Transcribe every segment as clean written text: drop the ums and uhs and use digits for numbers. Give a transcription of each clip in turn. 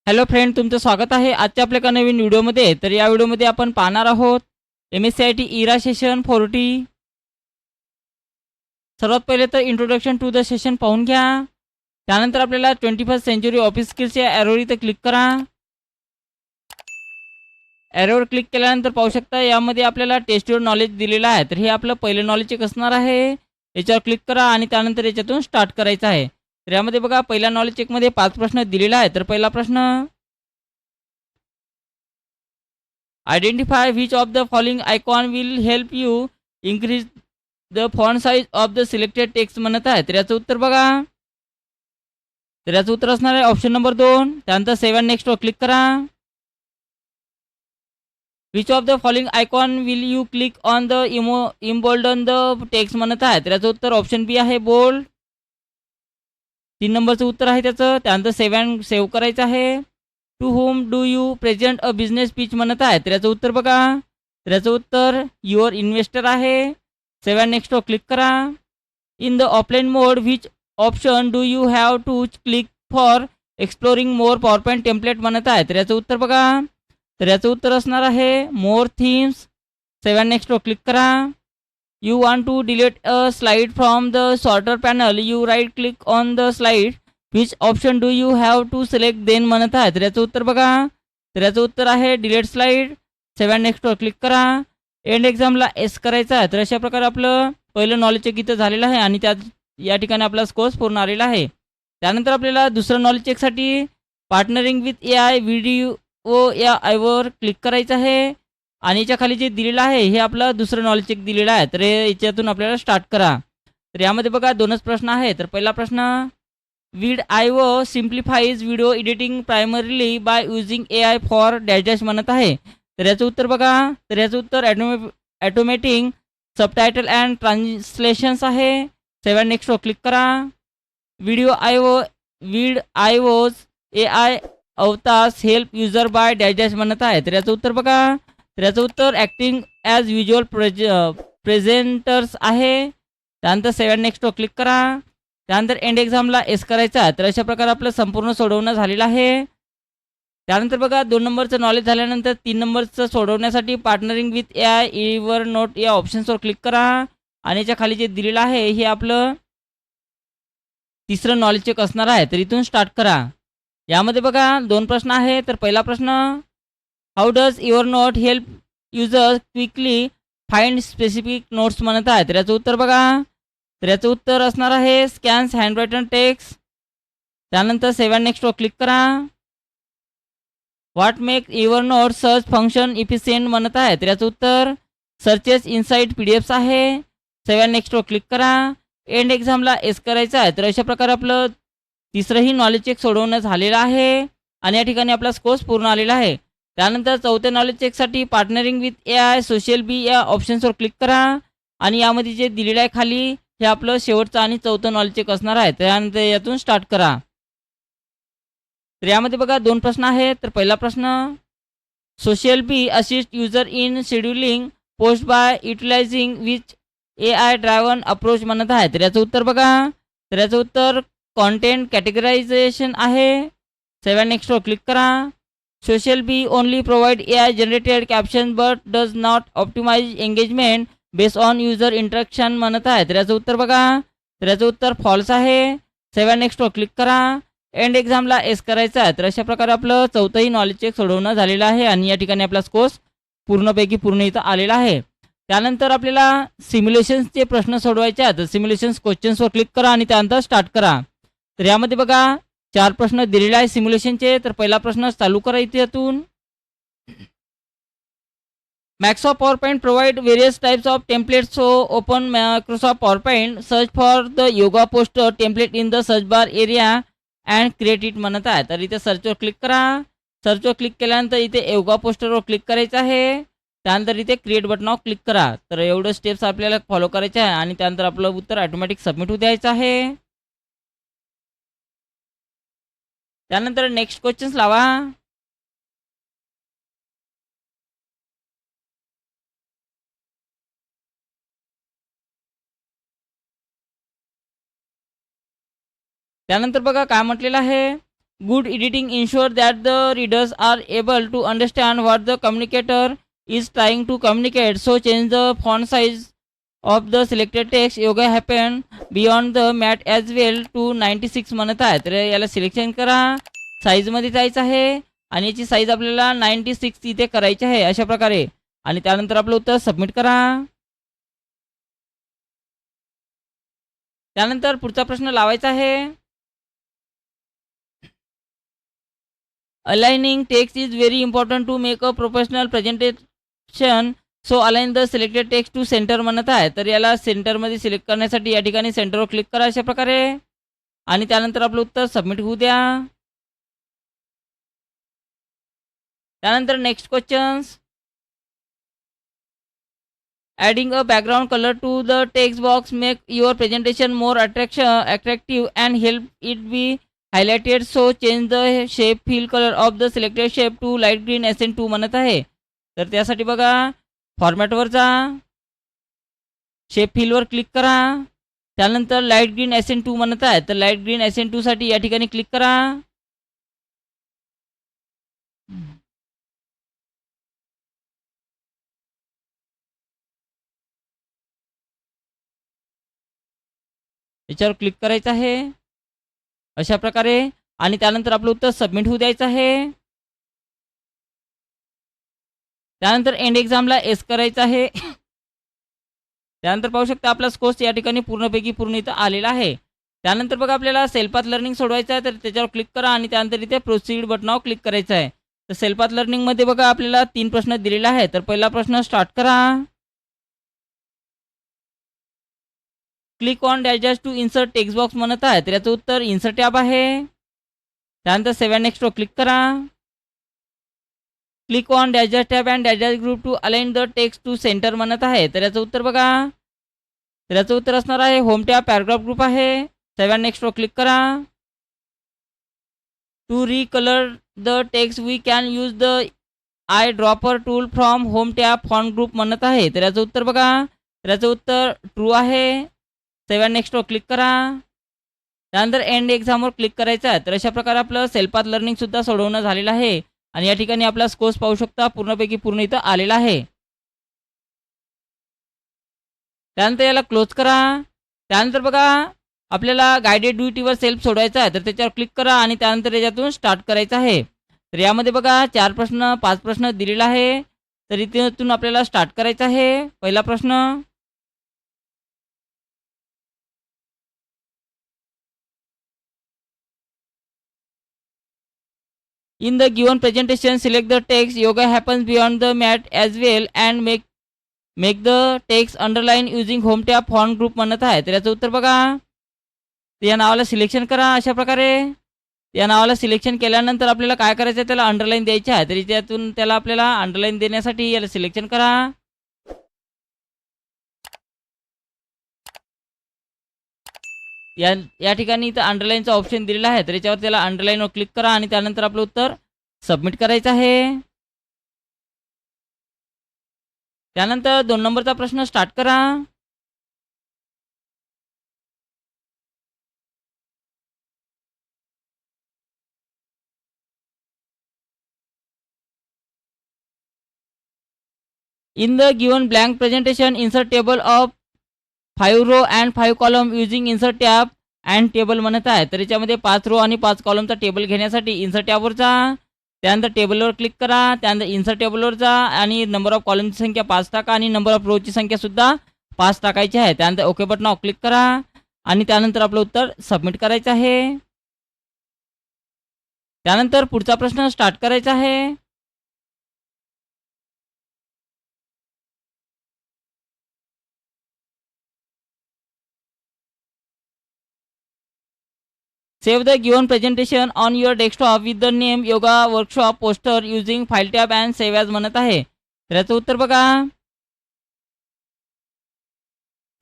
Hello friend, तुमचं स्वागत आहे आजच्या आपल्या एका नवीन व्हिडिओमध्ये. तर या व्हिडिओमध्ये आपण पाहणार आहोत MSCIT इरा सेशन 40. सर्वात पहिले तर इंट्रोडक्शन टू द सेशन पाहून घ्या. त्यानंतर आपल्याला 21st सेंचुरी ऑफिस स्किल्सच्या ॲरोवर इथं क्लिक करा. ॲरोवर क्लिक केल्यानंतर पाहू शकता यामध्ये आपल्याला टेस्ट युअर नॉलेज दिलेलं आहे. तर हे आपलं पहिलं नॉलेज चेक असणार आहे. याच्यावर क्लिक करा आणि त्यानंतर याच्यातून स्टार्ट करायचं आहे. तर यामध्ये बघा पहिल्या नॉलेज चेकमध्ये 5 प्रश्न दिलेला आहे. तर पहिला प्रश्न, identify which of the following icon will help you increase the font size of the selected text म्हणत आहे. तर याचं उत्तर बघा. तर याचं उत्तर असणार आहे ऑप्शन नंबर 2. त्यानंतर सेव्ह अँड नेक्स्टवर क्लिक करा. Which of the following icon will you click on the embolden the text म्हणत आहे. तर याचं उत्तर ऑप्शन बी आहे, बोल्ड. 3 नंबरचं उत्तर आहे त्याचं. त्यानंतर सेव्ह करायचं आहे. To whom do you present a business pitch म्हणत आहे. तर याचं उत्तर बघा. तर याचं उत्तर युअर इन्व्हेस्टर आहे. सेव्ह अँड नेक्स्टवर क्लिक करा. In the offline mode which option do you have to click for exploring more PowerPoint template म्हणत आहे. तर याचं उत्तर बघा. तर याचं उत्तर असणार आहे मोर थीम्स. सेव्ह अँड नेक्स्टवर क्लिक करा. You want to delete a slide from the sorter panel, you right click on the slide which option do you have to select then म्हणत आहे. तर याचं उत्तर बघा. तर याचं उत्तर आहे डिलीट स्लाइड. सेव्ह अँड नेक्स्टवर क्लिक करा. एंड एक्झामला एस करायचा आहे. तर अशा प्रकारे आपलं पहिलं नॉलेज चेक इथं झालेलं आहे आणि त्यात या ठिकाणी आपला स्कोर्स पूर्ण आलेला आहे. त्यानंतर आपल्याला दुसरं नॉलेज चेकसाठी पार्टनरिंग विथ AI व्हिडिओ या आयवर क्लिक करायचं आहे आणि याच्या खाली जे दिलेलं आहे हे आपलं दुसरं नॉलेज चेक दिलेलं आहे. तर याच्यातून आपल्याला स्टार्ट करा. तर यामध्ये बघा 2च प्रश्न आहे. तर पहिला प्रश्न, VidIO simplifies video editing primarily by using AI for dash dash म्हणत आहे. तर याचं उत्तर बघा. तर याचं उत्तर ॲटोमॅटिंग सबटायटल अँड ट्रान्सलेशन्स आहे. सेव्ह अँड नेक्स्टवर क्लिक करा. VidIOज AI avatars help user bye dash dash म्हणत आहे. तर याचं उत्तर बघा. तर याचं उत्तर ॲक्टिंग ॲज व्हिज्युअल प्रेझेंटर्स आहे. त्यानंतर सेव्ह अँड नेक्स्टवर क्लिक करा. त्यानंतर एंड एक्झामला एस करायचा. तर अशा प्रकारे आपलं संपूर्ण सोडवणं झालेलं आहे. त्यानंतर बघा 2 नंबरचं नॉलेज झाल्यानंतर 3 नंबरचं सोडवण्यासाठी पार्टनरिंग विथ AI इवर नोट या ऑप्शन्सवर क्लिक करा आणि याच्या खाली जे दिलेलं आहे हे आपलं तिसरं नॉलेज चेक असणार आहे. तर इथून स्टार्ट करा. यामध्ये बघा 2 प्रश्न आहे. तर पहिला प्रश्न, how does your note help users quickly find specific notes म्हणत आहे. तर याचं उत्तर बघा. तर याचं उत्तर असणार आहे स्कॅन्स हँडरायटन टेक्स्ट. त्यानंतर सेव्ह अँड नेक्स्टवर क्लिक करा. What make your note search function efficient म्हणत आहे. तर याचं उत्तर सर्चेस इनसाइड PDFs आहे. सेव्ह अँड नेक्स्टवर क्लिक करा. एंड एक्झामला एस करायचं आहे. तर अशा प्रकारे आपलं तिसरंही नॉलेज चेक सोडवणं झालेलं आहे आणि या ठिकाणी आपला स्कोर्स पूर्ण आलेला आहे. त्यानंतर चौथ्या नॉलेज चेकसाठी पार्टनरिंग विथ AI सोशल बी या ऑप्शन्सवर क्लिक करा आणि यामध्ये जे दिलेलं आहे खाली हे आपलं शेवटचं आणि चौथं नॉलेज चेक असणार आहे. त्यानंतर यातून स्टार्ट करा. तर यामध्ये बघा 2 प्रश्न आहेत. तर पहिला प्रश्न, SocialBee assist user in scheduling post by utilising which AI driven approach म्हणत आहे. तर याचं उत्तर बघा. तर याचं उत्तर कॉन्टेंट कॅटेगरायझेशन आहे. सेव्ह अँड नेक्स्टवर क्लिक करा. SocialBee only provide AI generated caption but does not optimise engagement based on user interaction म्हणत आहे. तर याचं उत्तर बघा. तर याचं उत्तर फॉल्स आहे. सेव्ह अँड नेक्स्टवर क्लिक करा. एंड एक्झामला एस करायचा आहे. तर अशा प्रकारे आपलं चौथंही नॉलेज चेक सोडवणं झालेलं आहे आणि या ठिकाणी आपला स्कोर्स पूर्णपैकी पूर्ण इथं आलेला आहे. त्यानंतर आपल्याला सिम्युलेशन्सचे प्रश्न सोडवायचे आहेत. तर सिम्युलेशन्स क्वेश्चन्सवर क्लिक करा आणि त्यानंतर स्टार्ट करा. तर यामध्ये बघा 4 प्रश्न दिलेले आहे सिम्युलेशनचे. तर पहिला प्रश्न चालू करा इथे यातून. Microsoft PowerPoint provide various types of templates. So open Microsoft PowerPoint, search for the yoga poster template in the search bar area and create it म्हणत आहे. तर इथे सर्चवर क्लिक करा. सर्चवर क्लिक केल्यानंतर इथे योगा पोस्टरवर क्लिक करायचं आहे. त्यानंतर इथे क्रिएट बटनावर क्लिक करा. तर एवढं स्टेप्स आपल्याला फॉलो करायचे आहे आणि त्यानंतर आपलं उत्तर ऑटोमॅटिक सबमिट होऊ द्यायचं आहे. त्यानंतर नेक्स्ट क्वेश्चन्स लावा. त्यानंतर बघा काय म्हटलेलं आहे, Good editing ensures that the readers are able to understand what the communicator is trying to communicate. So change the font size of the selected text. Yoga happen beyond the mat as well to 96 म्हणत आहे. तर याला selection करा, साईजमध्ये जायचं आहे आणि याची साईज आपल्याला 96 इथे करायची आहे अशा प्रकारे. आणि त्यानंतर आपलं उत्तर सबमिट करा. त्यानंतर पुढचा प्रश्न लावायचा आहे. Aligning text is very important to make a professional presentation. So align the selected text to centre म्हणत आहे. तर याला सेंटरमध्ये सिलेक्ट करण्यासाठी या ठिकाणी सेंटरवर क्लिक करा अशा प्रकारे आणि त्यानंतर आपलं उत्तर सबमिट होऊ द्या. त्यानंतर next questions. Adding a background colour to the text box make your presentation more attractive and help it be highlighted. So change the shape fill colour of the selected shape to light green SN2 म्हणत आहे. तर त्यासाठी बघा फॉर्मॅटवर जा, shape फिलवर click करा, त्यानंतर light green SN2 म्हणत आहे. तर लाईट ग्रीन SN2 साठी या ठिकाणी क्लिक करा. याच्यावर क्लिक करायचं आहे अशा प्रकारे आणि त्यानंतर आपलं उत्तर सबमिट होऊ द्यायचं आहे. त्यानंतर एंड एक्झामला एस करायचं आहे. त्यानंतर पाहू शकता आपला स्कोर्स या ठिकाणी पूर्णपैकी पूर्ण इथं आलेला आहे. त्यानंतर बघा आपल्याला सेल्फ लर्निंग सोडवायचं आहे. तर त्याच्यावर क्लिक करा आणि त्यानंतर इथे प्रोसीड बटनावर क्लिक करायचं आहे. तर सेल्फ लर्निंगमध्ये बघा आपल्याला 3 प्रश्न दिलेला आहे. तर पहिला प्रश्न स्टार्ट करा. Click on dash to insert text box म्हणत आहे. तर याचं उत्तर इन्सर्ट टॅब आहे. त्यानंतर 7 नेक्स्टवर क्लिक करा. Click on dash tab and dash group to align the text to centre म्हणत आहे. तर याचं उत्तर बघा. तर याचं उत्तर असणार आहे होम टॅब पॅराग्राफ ग्रुप आहे. 7 नेक्स्टवर क्लिक करा. To recolour the text we can use the eye dropper tool from home tab font group म्हणत आहे. तर याचं उत्तर बघा. तर याचं उत्तर ट्रू आहे. 7 नेक्स्टवर क्लिक करा. त्यानंतर एंड एक्झामवर क्लिक करायचं आहे. तर अशा प्रकारे आपलं सेल्फ लर्निंगसुद्धा सोडवणं झालेलं आहे आणि या ठिकाणी आपला स्कोर्स पाहू शकता पूर्णपैकी पूर्ण इथं आलेला आहे. त्यानंतर याला क्लोज करा. त्यानंतर बघा आपल्याला गायडेड ड्युटीवर सेल्फ सोडवायचं आहे. तर त्याच्यावर क्लिक करा आणि त्यानंतर याच्यातून स्टार्ट करायचं आहे. तर यामध्ये बघा 4 प्रश्न 5 प्रश्न दिलेला आहे. तर इथून आपल्याला स्टार्ट करायचं आहे. पहिला प्रश्न. In the given presentation, select the text. Yoga happens beyond the mat as well and make the text underline using home tab font group म्हणत आहे. तर याचं उत्तर बघा. या नावाला सिलेक्शन करा अशा प्रकारे. या नावाला सिलेक्शन केल्यानंतर आपल्याला काय करायचं आहे, त्याला अंडरलाईन द्यायची आहे. तर त्यातून त्याला आपल्याला अंडरलाईन देण्यासाठी याला सिलेक्शन करा. या ठिकाणी इथं अंडरलाईनचा ऑप्शन दिलेला आहे. तर याच्यावर त्याला अंडरलाईनवर क्लिक करा आणि त्यानंतर आपलं उत्तर सबमिट करायचं आहे. त्यानंतर 2 नंबरचा प्रश्न स्टार्ट करा. In the given blank presentation insert table of 5 row and 5 column using insert tab and table म्हणत आहे. तर याच्यामध्ये 5 रो आणि 5 कॉलमचा टेबल घेण्यासाठी इन्सर्ट टॅबवर जा. त्यानंतर टेबलवर क्लिक करा. त्यानंतर इन्सर्ट टेबलवर जा आणि नंबर ऑफ कॉलमची संख्या 5 टाका आणि नंबर ऑफ रोची संख्यासुद्धा 5 टाकायची आहे. त्यानंतर ओके बटनावर क्लिक करा आणि त्यानंतर आपलं उत्तर सबमिट करायचं आहे. त्यानंतर पुढचा प्रश्न स्टार्ट करायचा आहे. Save the given presentation on your desktop with the name yoga workshop poster using file tab and save as म्हणत आहे. तर याचं उत्तर बघा.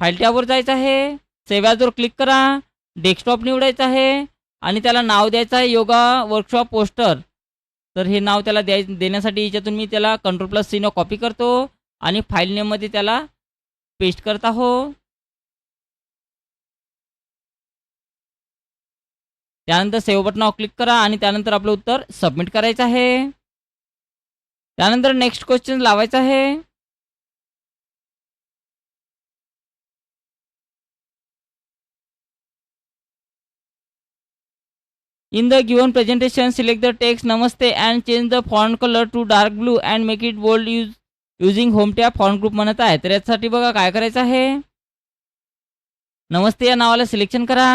फाईल टॅबवर जायचं आहे. सेव्ह ॲजवर क्लिक करा. डेस्कटॉप निवडायचं आहे आणि त्याला नाव द्यायचं आहे योगा वर्कशॉप पोस्टर. तर हे नाव त्याला देण्यासाठी याच्यातून मी त्याला Ctrl+C न कॉपी करतो आणि फाईल नेममध्ये त्याला पेस्ट करत आहो. त्यानंतर सेव्ह बटनावर क्लिक करा आणि त्यानंतर आपलं उत्तर सबमिट करायचं आहे. त्यानंतर नेक्स्ट क्वेश्चन लावायचा आहे. In the given presentation, select the text Namaste and change the font color to dark blue and make it bold using Home tab font group म्हणत आहे. तर यासाठी बघा काय करायचं आहे. नमस्ते या नावाला सिलेक्शन करा.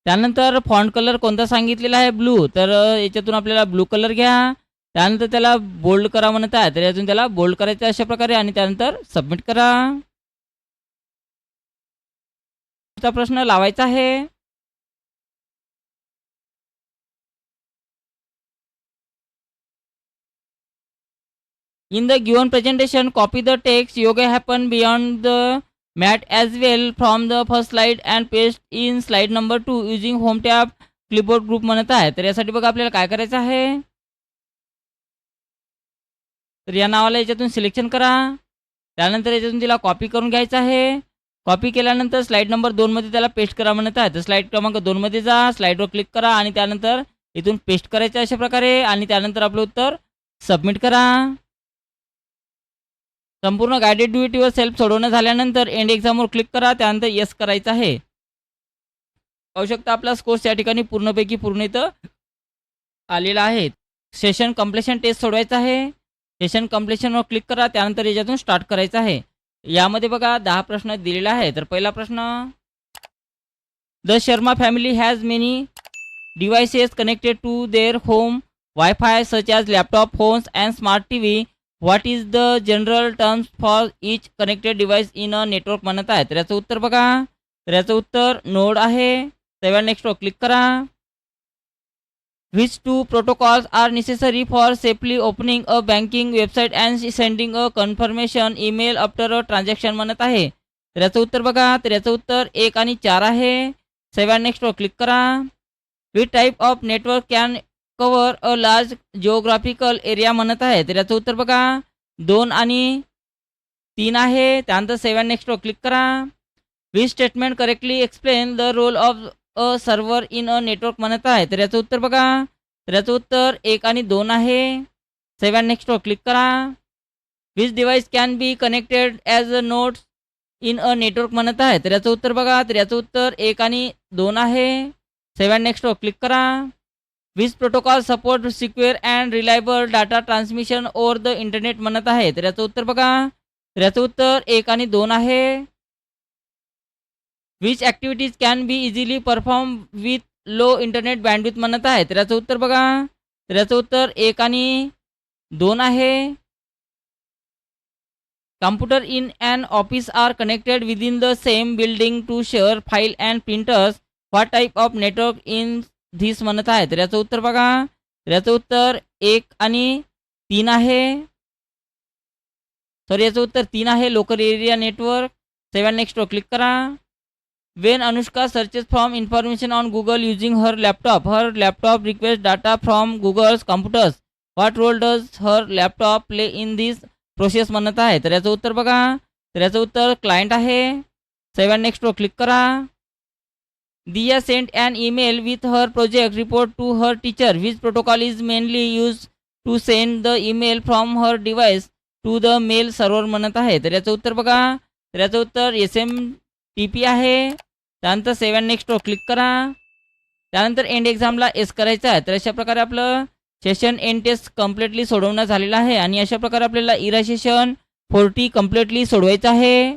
त्यानंतर फॉन्ट कलर कोणता सांगितलेला आहे ब्लू, तर याच्यातून आपल्याला ब्लू कलर घ्या. त्यानंतर त्याला बोल्ड करा म्हणत आहे, तर यातून त्याला बोल्ड करायचं अशा प्रकारे आणि त्यानंतर सबमिट करा. प्रश्न लावायचा आहे. In the given presentation, copy the text yoga happen beyond the mat as well from the first slide and paste in slide number 2 using Home tab clipboard group म्हणत आहे. तर यासाठी बघा आपल्याला काय करायचं आहे. तर या नावाला याच्यातून सिलेक्शन करा. त्यानंतर याच्यातून तिला कॉपी करून घ्यायचं आहे. कॉपी केल्यानंतर स्लाइड नंबर 2 मध्ये त्याला पेस्ट करा म्हणत आहे. तर स्लाइड क्रमांक 2 मध्ये जा, स्लाइडवर क्लिक करा आणि त्यानंतर इथून पेस्ट करायचं अशा प्रकारे आणि त्यानंतर आपलं उत्तर सबमिट करा. संपूर्ण guided do it your self सोडवणं झाल्यानंतर एंड एक्झामवर क्लिक करा. त्यानंतर येस करायचं आहे. पाहू शकता आपला स्कोर्स या ठिकाणी पूर्णपैकी पूर्ण इथं आलेला आहे. सेशन कम्प्लिशन टेस्ट सोडवायचं आहे. सेशन कम्प्लिशनवर क्लिक करा. त्यानंतर याच्यातून स्टार्ट करायचं आहे. यामध्ये बघा 10 प्रश्न दिलेला आहे. तर पहिला प्रश्न, the Sharma family has many devices connected to their home wifi such as laptop, phones and smart T V. What is the general terms for each connected device in a network म्हणत आहे. तर याचं उत्तर बघा. तर याचं उत्तर नोड आहे. तेव्हा नेक्स्टवर क्लिक करा. Which two protocols are necessary for safely opening a banking website and sending a confirmation email after a transaction म्हणत आहे. तर याचं उत्तर बघा. तर याचं उत्तर 1 आणि 4 आहे. सेव्ह नेक्स्टवर क्लिक करा. Which type of network can cover a large geographical area म्हणत आहे. तर याचं उत्तर बघा 2 आणि 3 आहे. त्यानंतर सेव्ह नेक्स्टवर क्लिक करा. Which statement correctly explain the role of a server in a network म्हणत आहे. तर याचं उत्तर बघा. तर याचं उत्तर 1 आणि 2 आहे. सेव्ह नेक्स्टवर क्लिक करा. Which device can be connected as a notes in a network म्हणत आहे. तर याचं उत्तर बघा. तर याचं उत्तर 1 आणि 2 आहे. सेव्ह नेक्स्टवर क्लिक करा. Which protocol support secure and reliable data transmission over the internet म्हणत आहे. तर याचं उत्तर बघा. तर याचं उत्तर 1 आणि 2 आहे. Which activities can be easily perform with low internet bandwidth म्हणत आहे. तर याचं उत्तर बघा. तर याचं उत्तर 1 आणि 2 आहे. Computer in and office are connected within the same building to share file and printers. What type of network in this म्हणत आहे. तर याचं उत्तर बघा. तर याचं उत्तर 1 आणि 3 आहे. सॉरी, याचं उत्तर 3 आहे. Local area network. सेव्ह नेक्स्टवर क्लिक करा. When Anushka searches from information on Google using her laptop requests data from Google's computers. What role does her laptop play in this process म्हणत आहे. तर याचं उत्तर बघा. तर याचं उत्तर क्लायंट आहे. सेव्ह नेक्स्टवर क्लिक करा. Diya sent an email with her project report to her teacher. Which protocol is mainly used to send the email from her device to the mail server म्हणत आहे. तर याचं उत्तर बघा. तर याचं उत्तर SMTP आहे. त्यानंतर सेव्ह नेक्स्टवर क्लिक करा. त्यानंतर एंड एक्झामला एस करायचं आहे. तर अशा प्रकारे आपलं सेशन एंड टेस्ट कम्प्लिटली सोडवणं झालेलं आहे आणि अशा प्रकारे आपल्याला इरा सेशन 40 कम्प्लिटली सोडवायचं आहे.